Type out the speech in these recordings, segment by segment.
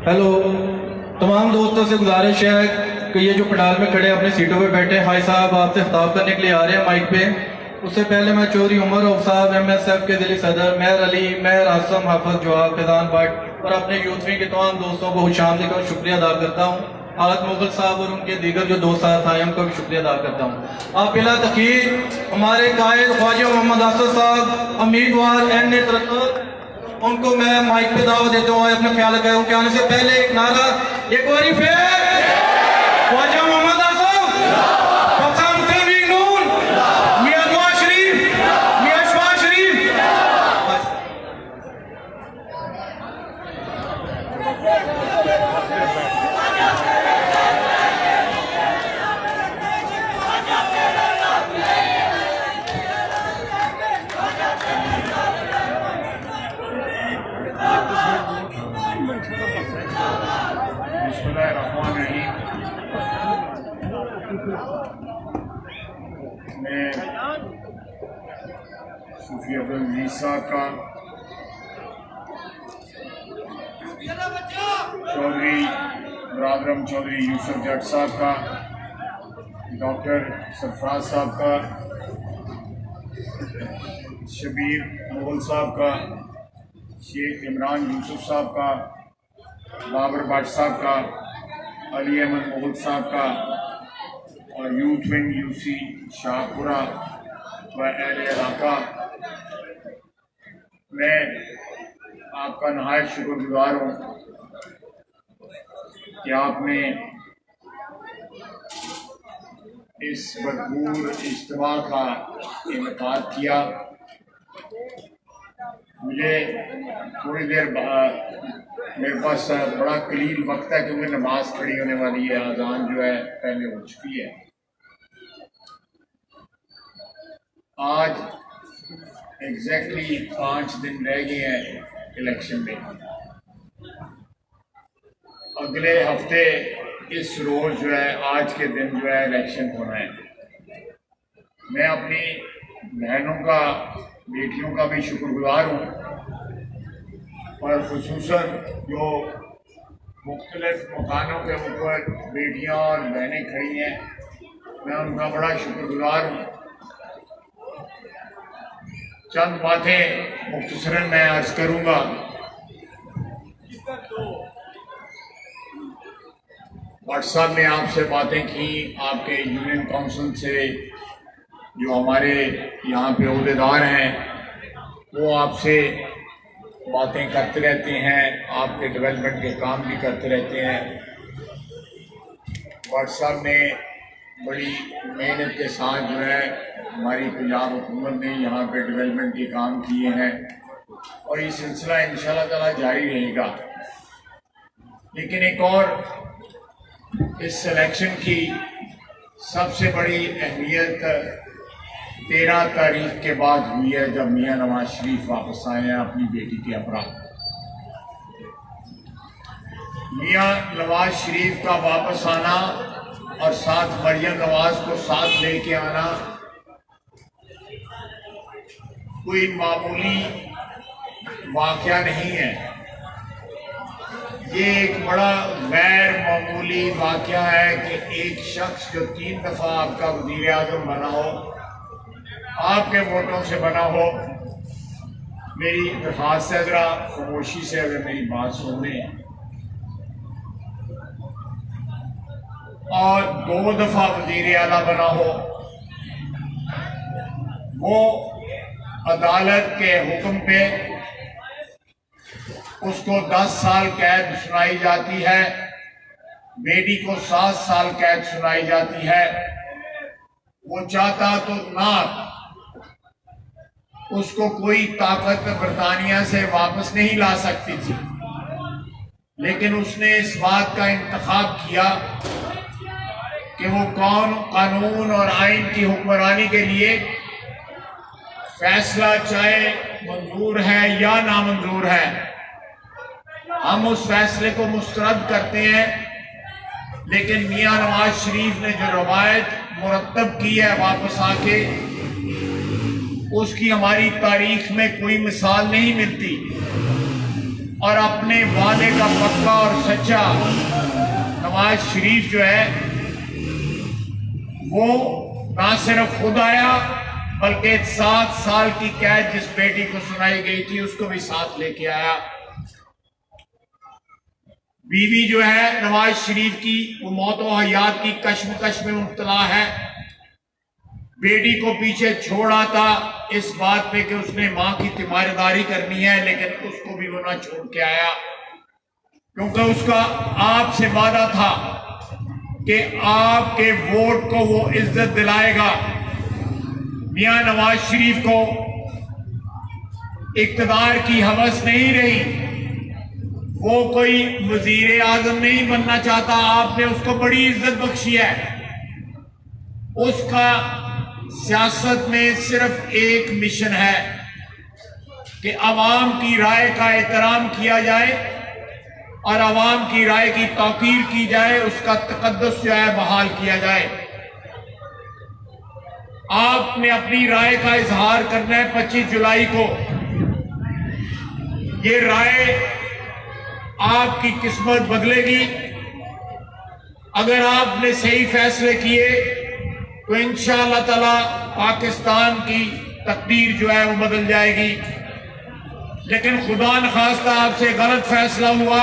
Hello, तमाम दोस्तों से गुजारिश है कि ये जो पंडाल में खड़े अपनी सीटों पे बैठे, हाई साहब आपसे खिताब करने के लिए आ रहे हैं माइक पे। उससे पहले मैं चौधरी उमर रऊफ साहब MSF के दिली सदर, मेहर अली, मेहर आसम, हाफिज जवाब, फैजान भट्ट और अपने यूथ विंग के तमाम दोस्तों को खुशामदीद का शुक्रिया अदा करता हूँ। हालत मुगल साहब और उनके दीगर जो दोस्त साथ आए उनका भी शुक्रिया अदा करता हूँ। आप बिला तखीर हमारे कायद ख्वाजा मोहम्मद आसद साहब, उम्मीदवार NA तरक्कत, उनको मैं माइक पे दावा देता हूँ। अपना ख्याल रखें। उनके आने से पहले एक नारा एक बारी फिर, ख्वाजा मोहम्मद आसद, पठान मुस्लिम लीग नून, मियां नवाज शरीफ, मियां शहबाज शरीफ। मैं सूफी अब्दुल अजीज साहब का, चौधरी बरादरम चौधरी यूसुफ जट साहब का, डॉक्टर सरफराज साहब का, शबीर मुगल साहब का, शेख इमरान यूसुफ साहब का, बाबर भट्ट साहब का, अली अहमद मुगल साहब का और यूथ विंग UC शाहपुरा व अहले इलाका। मैं आपका नहायत शुक्रगुजार हूँ कि आपने इस भरपूर इज्तिमा का इनेकाद किया। मुझे थोड़ी देर मेरे पास बड़ा कलील वक्त है क्योंकि नमाज खड़ी होने वाली है, अजान जो है पहले हो चुकी है। आज एग्जैक्टली 5 दिन रह गए हैं इलेक्शन में। अगले हफ्ते इस रोज जो है, आज के दिन जो है इलेक्शन होना है। मैं अपनी बहनों का, बेटियों का भी शुक्रगुजार हूँ और खुसूसन जो मुख्तलिफ मकानों के ऊपर बेटियाँ और बहनें खड़ी हैं, मैं उनका बड़ा शुक्रगुजार हूँ। चंद बातें मुख्तसरन मैं अर्ज करूँगा। व्हाट्सएप में आपसे बातें की, आपके यूनियन काउंसिल से जो हमारे यहाँ पे ओहदेदार हैं वो आपसे बातें करते रहते हैं, आपके डेवलपमेंट के काम भी करते रहते हैं। व्हाट्सएप में बड़ी मेहनत के साथ जो है हमारी पंजाब हुकूमत ने यहाँ पे डेवलपमेंट के काम किए हैं और ये सिलसिला इंशाल्लाह ताला जारी रहेगा। लेकिन एक और इस सिलेक्शन की सबसे बड़ी अहमियत 13 तारीख के बाद हुई है, जब मियां नवाज शरीफ वापस आए हैं अपनी बेटी के अपराध। मियां नवाज शरीफ का वापस आना और साथ मरियम नवाज को साथ लेके आना कोई मामूली वाकया नहीं है। ये एक बड़ा गैर मामूली वाकया है कि एक शख्स जो 3 दफा आपका वज़ीर आज़म बना हो, आपके वोटों से बना हो, मेरी दरख्वास्त है जरा खामोशी से अगर मेरी बात सुन लें, और 2 दफा वज़ीर आला बना हो, वो अदालत के हुक्म पे उसको 10 साल कैद सुनाई जाती है, बेटी को 7 साल कैद सुनाई जाती है। वो चाहता तो ना उसको कोई ताकत बरतानिया से वापस नहीं ला सकती थी, लेकिन उसने इस बात का इंतखाब किया कि वो कानून और आइन की हुक्मरानी के लिए फैसला चाहे मंजूर है या नामंजूर है, हम उस फैसले को मुस्तरद करते हैं। लेकिन मियां नवाज शरीफ ने जो रवायत मुरतब की है वापस आके, उसकी हमारी तारीख में कोई मिसाल नहीं मिलती। और अपने वादे का पक्का और सच्चा नवाज शरीफ जो है वो ना सिर्फ खुद आया बल्कि 7 साल की कैद जिस बेटी को सुनाई गई थी उसको भी साथ लेके आया। बीवी जो है नवाज शरीफ की वो मौत व हयात की कश्मकश में मुब्तला है। बेटी को पीछे छोड़ा था इस बात पे कि उसने मां की तीमारदारी करनी है, लेकिन उसको भी वो ना छोड़ के आया क्योंकि उसका आपसे वादा था कि आपके वोट को वो इज्जत दिलाएगा। मियां नवाज शरीफ को इक्तदार की हवस नहीं रही, वो कोई वजीर आजम नहीं बनना चाहता। आपने उसको बड़ी इज्जत बख्शी है। उसका सियासत में सिर्फ एक मिशन है कि अवाम की राय का एहतराम किया जाए और अवाम की राय की तौकीर की जाए, उसका तकद्दुस जो है बहाल किया जाए। आपने अपनी राय का इजहार करना है 25 जुलाई को। ये राय आपकी किस्मत बदलेगी। अगर आपने सही फैसले किए तो इंशाअल्लाह ताला पाकिस्तान की तकदीर जो है वो बदल जाएगी। लेकिन खुदा न खास्ता आपसे गलत फैसला हुआ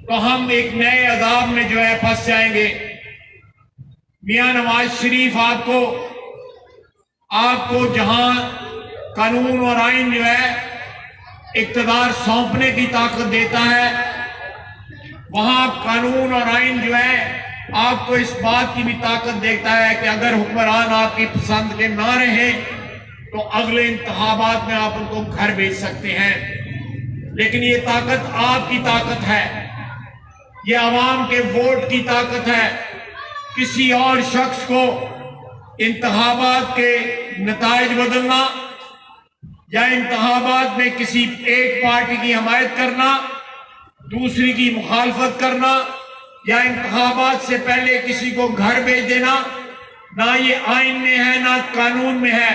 तो हम एक नए अजाब में जो है फंस जाएंगे। मियां नवाज शरीफ आपको जहां कानून और आइन जो है इक्तदार सौंपने की ताकत देता है, वहां कानून और आइन जो है आपको इस बात की भी ताकत देता है कि अगर हुक्मरान आपकी पसंद के ना रहे तो अगले इंतखाबात में आप उनको घर भेज सकते हैं। लेकिन ये ताकत आपकी ताकत है, ये अवाम के वोट की ताकत है। किसी और शख्स को इंतखाबात के नताइज बदलना या इंतखाबात में किसी एक पार्टी की हमायत करना, दूसरी की मुखालफत करना या इंतखाबात से पहले किसी को घर भेज देना, ना ये आइन में है ना कानून में है।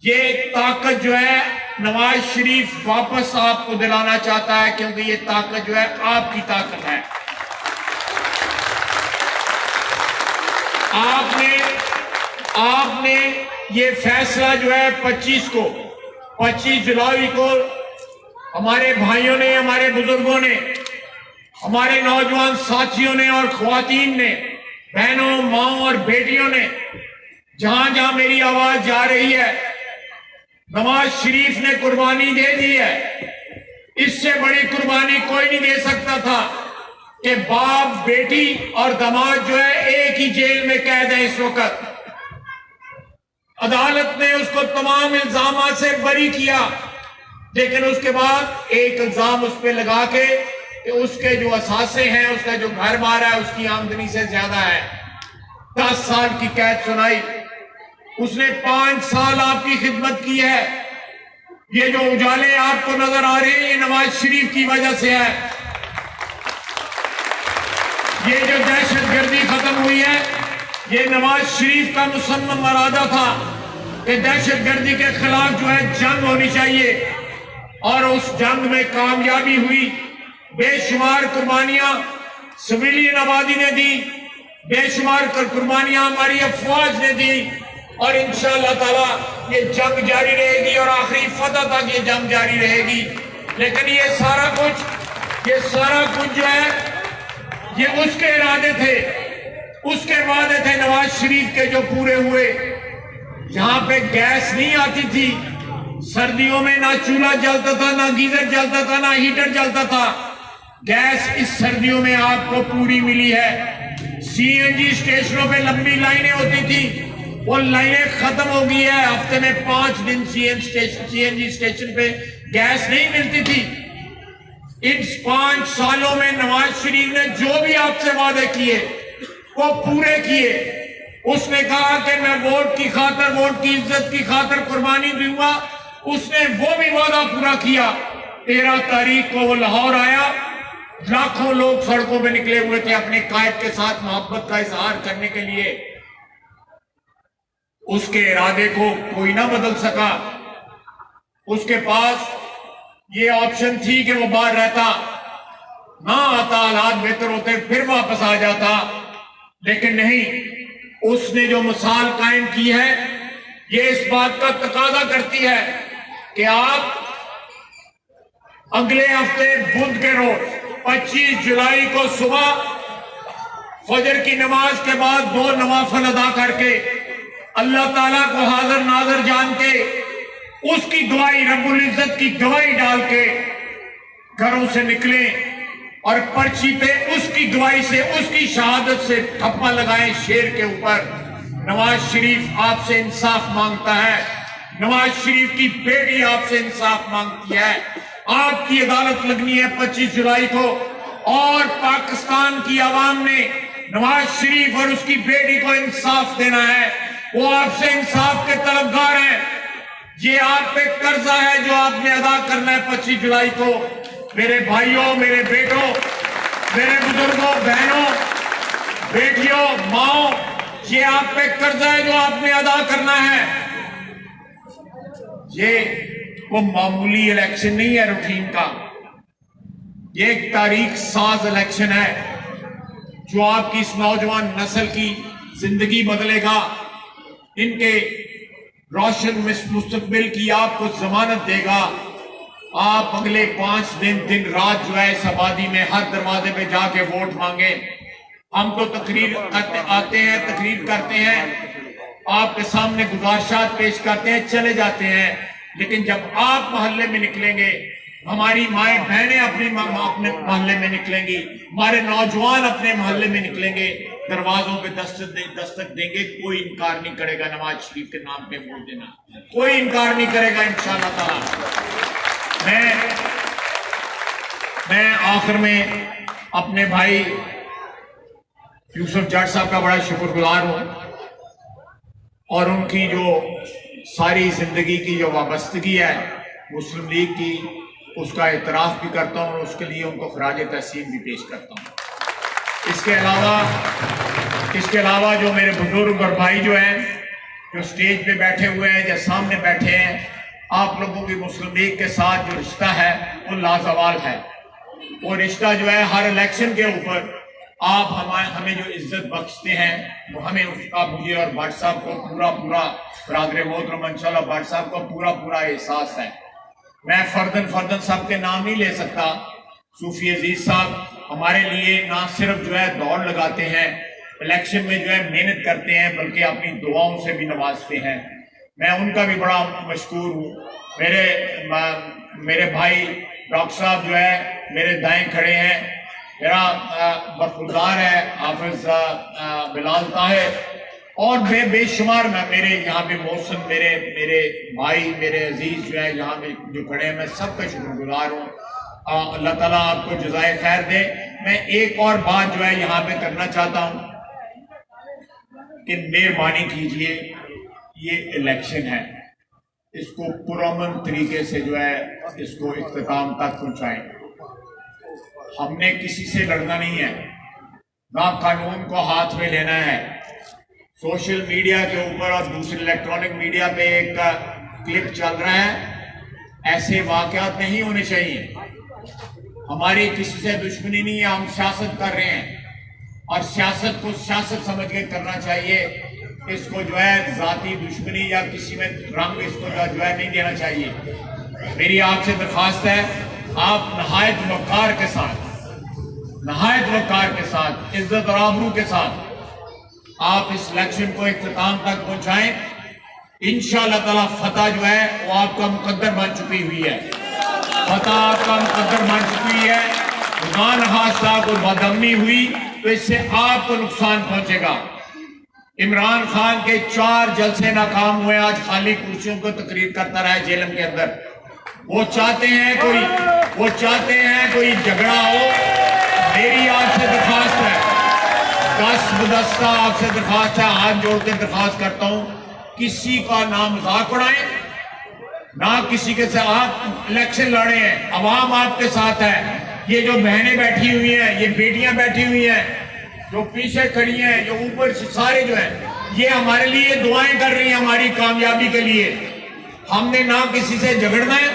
ये ताकत जो है नवाज शरीफ वापस आपको दिलाना चाहता है क्योंकि ये ताकत जो है आपकी ताकत है। आपने ये फैसला जो है 25 जुलाई को हमारे भाइयों ने, हमारे बुजुर्गों ने, हमारे नौजवान साथियों ने और ख्वातीन ने, बहनों, माओ और बेटियों ने, जहां जहां मेरी आवाज जा रही है, नवाज शरीफ ने कुर्बानी दे दी है। इससे बड़ी कुर्बानी कोई नहीं दे सकता था कि बाप, बेटी और दामाद जो है एक ही जेल में कैद है इस वक्त। अदालत ने उसको तमाम इल्जाम से बरी किया, लेकिन उसके बाद एक इल्जाम उस पर लगा के कि उसके जो असासे हैं, उसका जो घर बार है, उसकी आमदनी से ज्यादा है। 10 साल की कैद सुनाई। उसने 5 साल आपकी खिदमत की है। ये जो उजाले आपको नजर आ रहे हैं, ये नवाज शरीफ की वजह से है। ये जो दहशतगर्दी खत्म हुई है, ये नवाज शरीफ का मुसम्मम इरादा था कि दहशतगर्दी के खिलाफ जो है जंग होनी चाहिए, और उस जंग में कामयाबी हुई। बेशुमार कुर्बानियां सिविलियन आबादी ने दी, बेशुमार कुर्बानियां हमारी अफवाज ने दी, और इंशाअल्लाह ताला ये जंग जारी रहेगी और आखिरी फतह तक ये जंग जारी रहेगी। लेकिन ये सारा कुछ जो है ये उसके इरादे थे, उसके वादे थे नवाज शरीफ के जो पूरे हुए। जहां पे गैस नहीं आती थी, सर्दियों में ना चूल्हा जलता था, ना गीजर जलता था, ना हीटर जलता था, गैस इस सर्दियों में आपको पूरी मिली है। सीएनजी स्टेशनों पे लंबी लाइनें होती थी, वो लाइनें खत्म हो गई है। हफ्ते में 5 दिन सीएनजी स्टेशन पे गैस नहीं मिलती थी। इन 5 सालों में नवाज शरीफ ने जो भी आपसे वादे किए वो पूरे किए। उसने कहा कि मैं वोट की खातर, वोट की इज्जत की खातर कुर्बानी दूंगा। उसने वो भी वादा पूरा किया। 13 तारीख को वो लाहौर आया, लाखों लोग सड़कों पे निकले हुए थे अपने कायद के साथ मोहब्बत का इजहार करने के लिए। उसके इरादे को कोई ना बदल सका। उसके पास ये ऑप्शन थी कि वो बाहर रहता, ना आता, हालात बेहतर होते, फिर वापस आ जाता, लेकिन नहीं, उसने जो मिसाल कायम की है ये इस बात का तकाजा करती है कि आप अगले हफ्ते बुध के रोज 25 जुलाई को सुबह फजर की नमाज के बाद 2 नवाफिल अदा करके अल्लाह ताला को हाजिर नाजर जान के उसकी गवाही, रब्बुल इज्जत की गवाही डाल के घरों से निकले और पर्ची पे उसकी गवाही से, उसकी शहादत से ठप्पा लगाएं शेर के ऊपर। नवाज शरीफ आपसे इंसाफ मांगता है, नवाज शरीफ की बेटी आपसे इंसाफ मांगती है। आपकी अदालत लगनी है 25 जुलाई को और पाकिस्तान की आवाम ने नवाज शरीफ और उसकी बेटी को इंसाफ देना है। वो आपसे इंसाफ के तलबगार हैं। ये आप पे कर्जा है जो आपने अदा करना है 25 जुलाई को। मेरे भाइयों, मेरे बेटों, मेरे बुजुर्गों, बहनों, बेटियों, माओ, ये आप पे कर्जा है जो आपने अदा करना है। ये वो मामूली इलेक्शन नहीं है रूटीन का, ये एक तारीख साज इलेक्शन है जो आपकी इस नौजवान नस्ल की जिंदगी बदलेगा, इनके रोशन मुस्तकबिल की आपको जमानत देगा। आप अगले 5 दिन रात जो है इस आबादी में हर दरवाजे पे जाके वोट मांगे। हम तो तकरीर आते हैं, तकरीर करते हैं, आपके सामने गुजारिशात पेश करते हैं, चले जाते हैं, लेकिन जब आप मोहल्ले में निकलेंगे, हमारी माएं बहनें अपने मोहल्ले में निकलेंगी, हमारे नौजवान अपने मोहल्ले में निकलेंगे, दरवाजों पे दस्तक देंगे, कोई इनकार नहीं करेगा नवाज शरीफ के नाम पे वोट देना, कोई इनकार नहीं करेगा इंशाअल्लाह ताला। मैं आखिर में अपने भाई यूसुफ जट साहब का बड़ा शुक्रगुजार हूं और उनकी जो सारी जिंदगी की जो वाबस्तगी है मुस्लिम लीग की, उसका एतराफ भी करता हूं और उसके लिए उनको खराज तहसीन भी पेश करता हूं। इसके अलावा जो मेरे बुजुर्ग और भाई जो हैं, जो स्टेज पे बैठे हुए हैं या सामने बैठे हैं, आप लोगों की मुस्लिम लीग के साथ जो रिश्ता है वो लाजवाल है। वो रिश्ता जो है हर इलेक्शन के ऊपर आप हमें जो इज्जत बख्शते हैं वो हमें उसका, मुझे और भट्ट साहब को पूरा बरादर मोहतरम इंशाल्लाह भट्ट साहब को पूरा एहसास है। मैं फर्दन सबके नाम नहीं ले सकता। सूफी अजीज साहब हमारे लिए ना सिर्फ जो है दौड़ लगाते हैं, इलेक्शन में जो है मेहनत करते हैं, बल्कि अपनी दुआओं से भी नवाजते हैं। मैं उनका भी बड़ा मशकूर हूँ। मेरे भाई डॉक्टर साहब जो है मेरे दाएं खड़े हैं, मेरा बरखुरदार है हाफिज बिलाल ताहिर, और बेशुमार मेरे यहाँ पे मौसम, मेरे भाई, मेरे अजीज जो है यहाँ पे जो खड़े हैं, मैं सबका शुक्रगुजार हूँ। अल्लाह ताला आपको जज़ाए खैर दे। मैं एक और बात जो है यहाँ पे करना चाहता हूँ कि मेहरबानी कीजिए, ये इलेक्शन है, इसको पुरअमन तरीके से जो है इसको इख्तिताम तक पहुँचाएं। हमने किसी से लड़ना नहीं है, ना कानून को हाथ में लेना है। सोशल मीडिया के ऊपर और दूसरे इलेक्ट्रॉनिक मीडिया पे एक क्लिप चल रहा है, ऐसे वाकयात नहीं होने चाहिए। हमारी किसी से दुश्मनी नहीं है, हम सियासत कर रहे हैं और सियासत को सियासत समझ के करना चाहिए। इसको जो है जाती दुश्मनी या किसी में रंग इसको जो है नहीं देना चाहिए। मेरी आपसे दरख्वास्त है, आप नहायत वक़ार के साथ इज्जत और आबरू के साथ आप इस इलेक्शन को इख्तिताम तक पहुंचाएं। इंशाअल्लाह ताला फतह जो है वो आपका मुकद्दर बन चुकी हुई है, फतह आपका मुकद्दर बन चुकी है। खुदा न खास्ता कोई बदअमनी हुई तो इससे आपको नुकसान पहुंचेगा। इमरान खान के 4 जलसे नाकाम हुए, आज खाली कुर्सियों को तकरीर करता रहा है जेलम के अंदर। वो चाहते हैं कोई झगड़ा हो। मेरी आपसे दरख्वास्त है, दस्ता आपसे दरख्वास्त है, हाथ जोड़ के दरख्वास्त करता हूं, किसी का ना मजाक उड़ाएं, ना किसी के साथ। आप इलेक्शन लड़े हैं, अवाम आपके साथ है। ये जो बहनें बैठी हुई हैं, ये बेटियां बैठी हुई हैं, जो पीछे खड़ी हैं, जो ऊपर से सारे जो है, ये हमारे लिए दुआएं कर रही हैं हमारी कामयाबी के लिए। हमने ना किसी से झगड़ना है,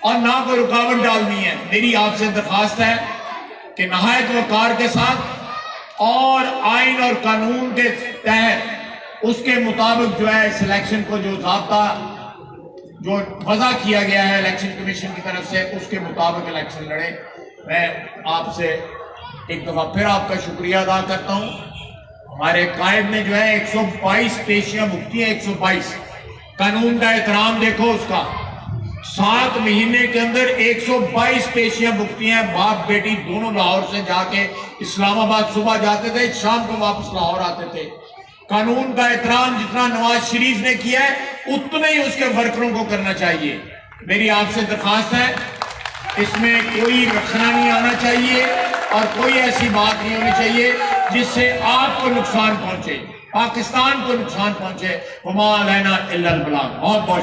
और ना कोई रुकावट डालनी है। मेरी आपसे दरखास्त है कि नहायत वकार के साथ और आइन और कानून के तहत उसके मुताबिक जो है सिलेक्शन को जो ज़ाब्ता जो वज़ा किया गया है इलेक्शन कमीशन की तरफ से उसके मुताबिक इलेक्शन लड़े। मैं आपसे एक दफ़ा फिर आपका शुक्रिया अदा करता हूँ। हमारे कायद ने जो है 122 पेशियां मुक्ति हैं, 122। कानून का एहतराम देखो उसका, 7 महीने के अंदर 122 पेशियां मुक्ति हैं। बाप बेटी दोनों लाहौर से जाके इस्लामाबाद सुबह जाते थे, शाम को वापस लाहौर आते थे। कानून का एहतराम जितना नवाज शरीफ ने किया है उतना ही उसके वर्करों को करना चाहिए। मेरी आपसे दरखास्त है, इसमें कोई रखना नहीं आना चाहिए और कोई ऐसी बात नहीं होनी चाहिए जिससे आपको नुकसान पहुंचे, पाकिस्तान को नुकसान पहुंचे। वमा अलैना इल्लल बलाग। बहुत बहुत